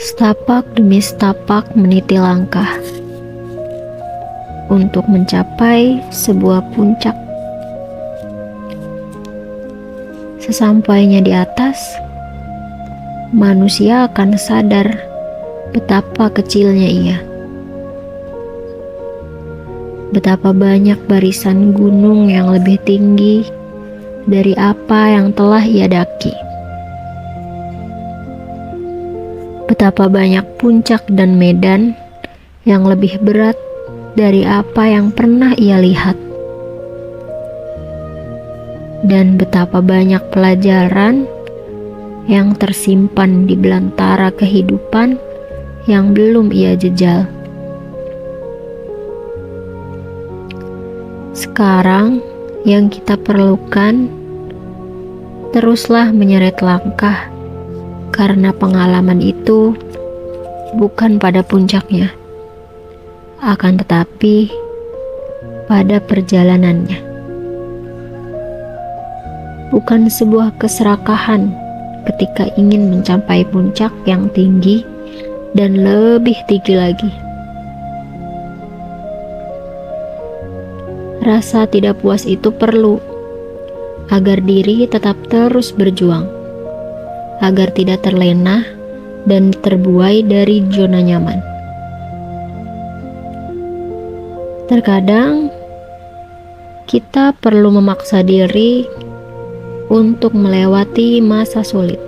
Setapak demi setapak meniti langkah untuk mencapai sebuah puncak. Sesampainya di atas, manusia akan sadar betapa kecilnya ia. Betapa banyak barisan gunung yang lebih tinggi dari apa yang telah ia daki. Betapa banyak puncak dan medan yang lebih berat dari apa yang pernah ia lihat. Dan betapa banyak pelajaran yang tersimpan di belantara kehidupan yang belum ia jejal. Sekarang yang kita perlukan, teruslah menyeret langkah, karena pengalaman itu bukan pada puncaknya, akan tetapi pada perjalanannya. Bukan sebuah keserakahan ketika ingin mencapai puncak yang tinggi dan lebih tinggi lagi. Rasa tidak puas itu perlu agar diri tetap terus berjuang, agar tidak terlena dan terbuai dari zona nyaman. Terkadang kita perlu memaksa diri untuk melewati masa sulit,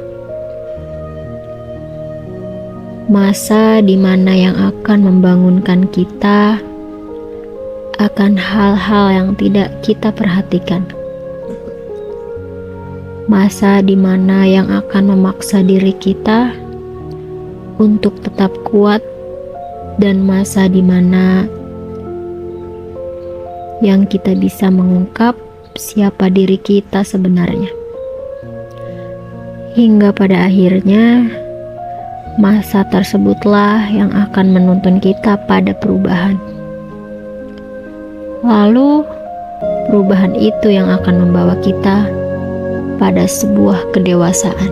masa di mana yang akan membangunkan kita akan hal-hal yang tidak kita perhatikan. Masa di mana yang akan memaksa diri kita untuk tetap kuat, dan masa di mana yang kita bisa mengungkap siapa diri kita sebenarnya. Hingga pada akhirnya, masa tersebutlah yang akan menuntun kita pada perubahan. Lalu, perubahan itu yang akan membawa kita pada sebuah kedewasaan.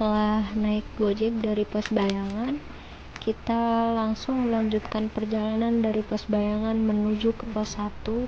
setelah naik Gojek dari Pos Bayangan, kita langsung melanjutkan perjalanan dari Pos Bayangan menuju ke pos 1.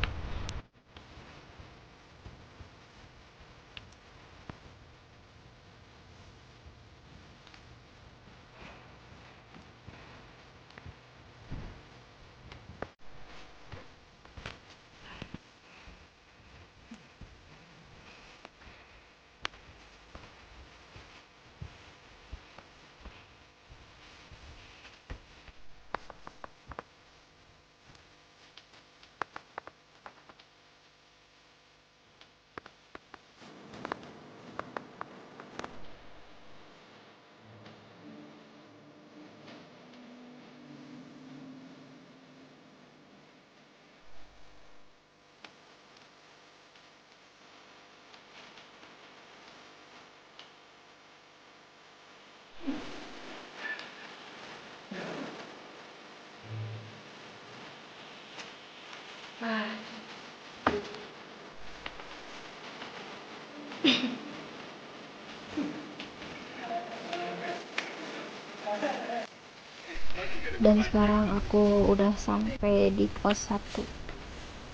Dan sekarang aku udah sampai di pos 1.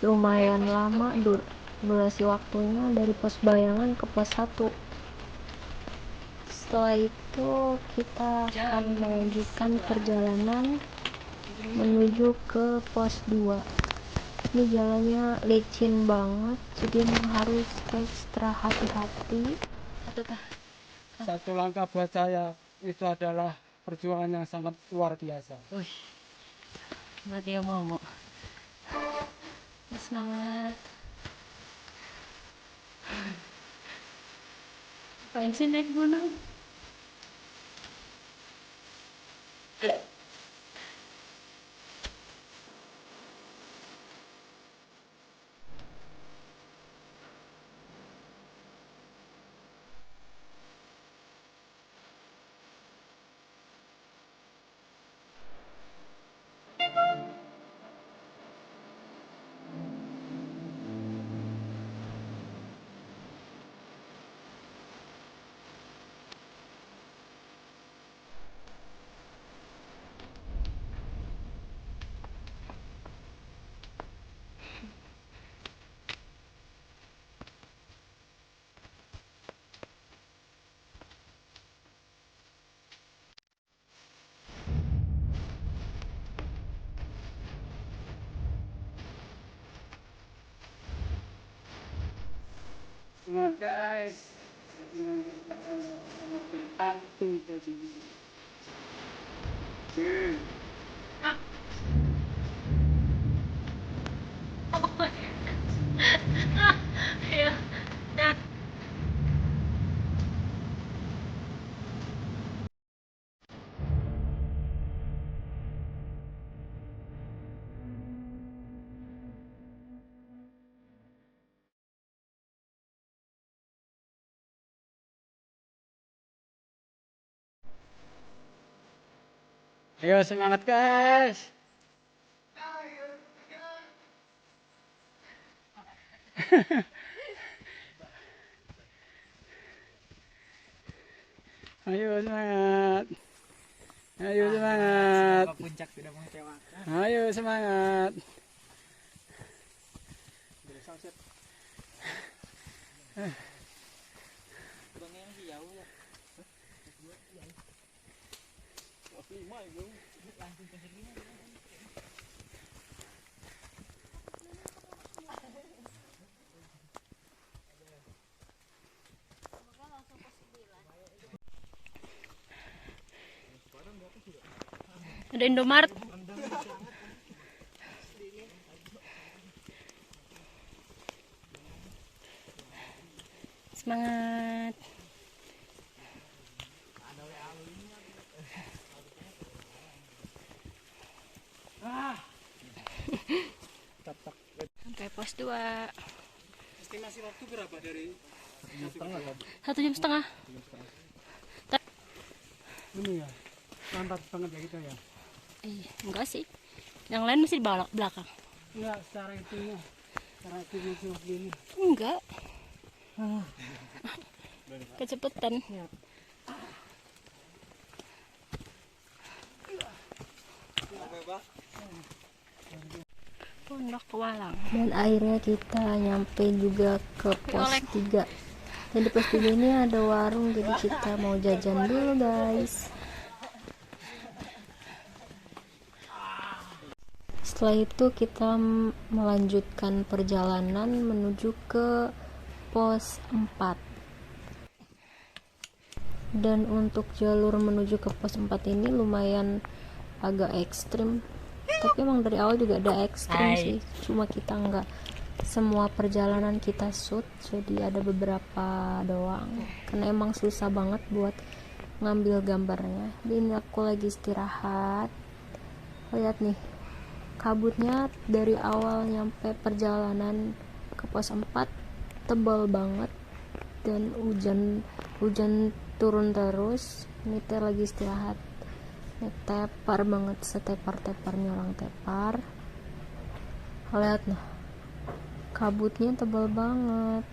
Lumayan lama durasi waktunya dari Pos Bayangan ke pos 1. Setelah itu kita akan melanjutkan perjalanan menuju ke pos 2. Ini jalannya licin banget, jadi harus ekstra hati-hati. Satu langkah buat saya itu adalah perjuangan yang sangat luar biasa. Berarti ya mau semangat. Ngapain sih naik gunung? Semangat guys. Ayo semangat guys. Ayo semangat. Ayo semangat. Puncak tidak mengecewakan. Ayo semangat. Bangnya yang jauh ya. Langsung ke sini. Ada Indomaret. Semangat. Sampai pos 2. Estimasi waktu berapa dari 1,5 jam. ini ya? Lambat banget ya gitu ya? Enggak sih. Yang lain masih di belakang. Enggak, secara itunya. Secara aktivitas begini. Enggak. Kecepatan. Pondok Walang. Dan akhirnya kita nyampe juga ke pos 3. Dan di pos 3 ini ada warung, jadi kita mau jajan dulu guys. Setelah itu kita melanjutkan perjalanan menuju ke pos 4. Dan untuk jalur menuju ke pos 4 ini lumayan agak ekstrim, tapi emang dari awal juga ada ekstrim sih, cuma kita nggak semua perjalanan kita shoot, jadi ada beberapa doang karena emang susah banget buat ngambil gambarnya. Ini aku lagi istirahat, lihat nih kabutnya dari awal nyampe perjalanan ke pos 4 tebal banget dan hujan turun terus. Ini teh lagi istirahat, ini tepar banget, setepar-teparnya orang tepar. Lihat nah, kabutnya tebal banget.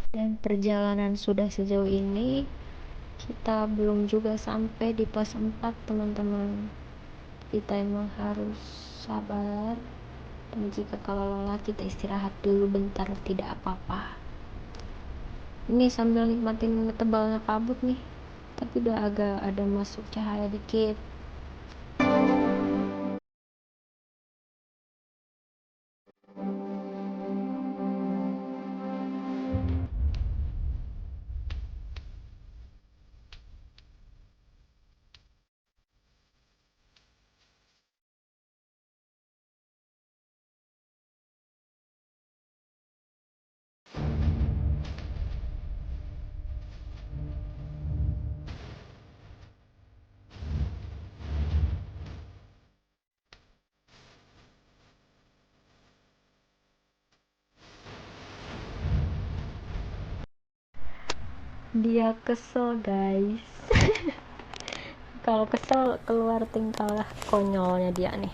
Dan perjalanan sudah sejauh ini, kita belum juga sampai di pos 4 teman-teman. Kita emang harus sabar, dan jika kalau lelah kita istirahat dulu bentar, tidak apa-apa. Ini sambil nikmatin tebalnya kabut nih, tapi udah agak ada masuk cahaya dikit. Dia kesel guys. Kalau kesel keluar tingkah konyolnya dia nih.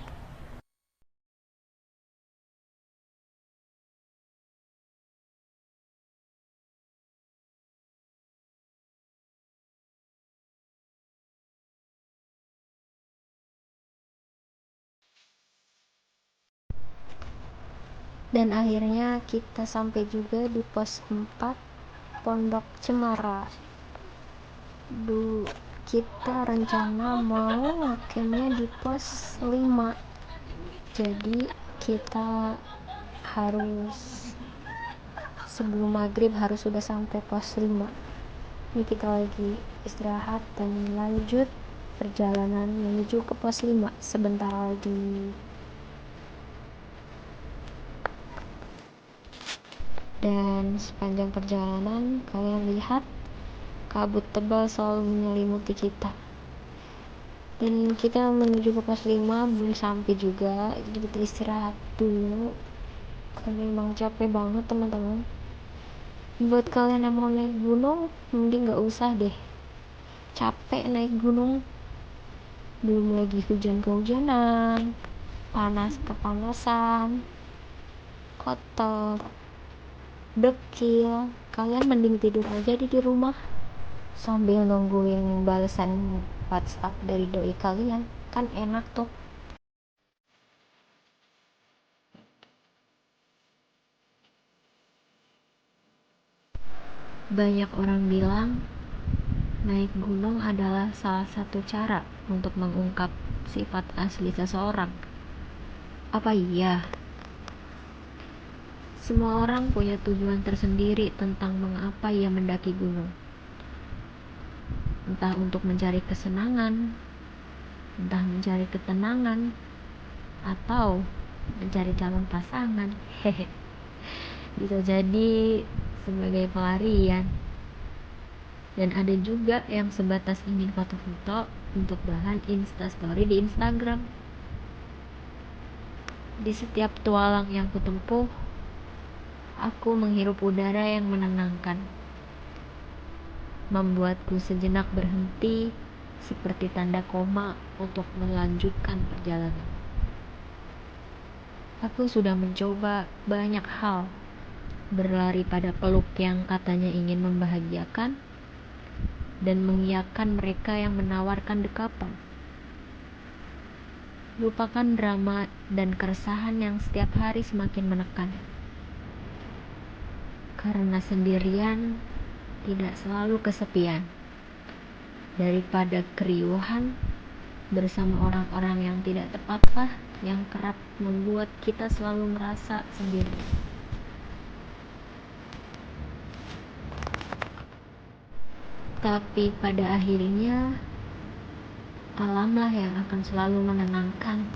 Dan akhirnya kita sampai juga di pos 4 Pondok Cemara. Kita rencana mau campnya di pos 5, jadi kita harus sebelum maghrib harus sudah sampai pos 5. Ini kita lagi istirahat dan lanjut perjalanan menuju ke pos 5 sebentar lagi. Dan sepanjang perjalanan kalian lihat kabut tebal selalu menyelimuti kita. Dan kita menuju ke pos 5 belum sampai juga, jadi kita istirahat dulu karena memang capek banget teman-teman. Buat kalian yang mau naik gunung mending gak usah deh, capek naik gunung, belum lagi hujan kehujanan, panas kepanasan, kotor, dekil. Kalian mending tidur aja di rumah sambil nungguin balasan WhatsApp dari doi kalian, kan enak tuh. Banyak orang bilang naik gunung adalah salah satu cara untuk mengungkap sifat asli seseorang. Apa iya? Semua orang punya tujuan tersendiri tentang mengapa ia mendaki gunung. Entah untuk mencari kesenangan, entah mencari ketenangan, atau mencari calon pasangan. Hehe. Bisa jadi sebagai pelarian. Dan ada juga yang sebatas ingin foto-foto untuk bahan instastory di Instagram. Di setiap tualang yang kutempuh, aku menghirup udara yang menenangkan, membuatku sejenak berhenti seperti tanda koma untuk melanjutkan perjalanan. Aku sudah mencoba banyak hal, berlari pada peluk yang katanya ingin membahagiakan, dan mengiyakan mereka yang menawarkan dekapan. Lupakan drama dan keresahan yang setiap hari semakin menekan. Karena sendirian tidak selalu kesepian. Daripada keriuhan bersama orang-orang yang tidak tepatlah yang kerap membuat kita selalu merasa sendiri. Tapi pada akhirnya alamlah yang akan selalu menenangkan.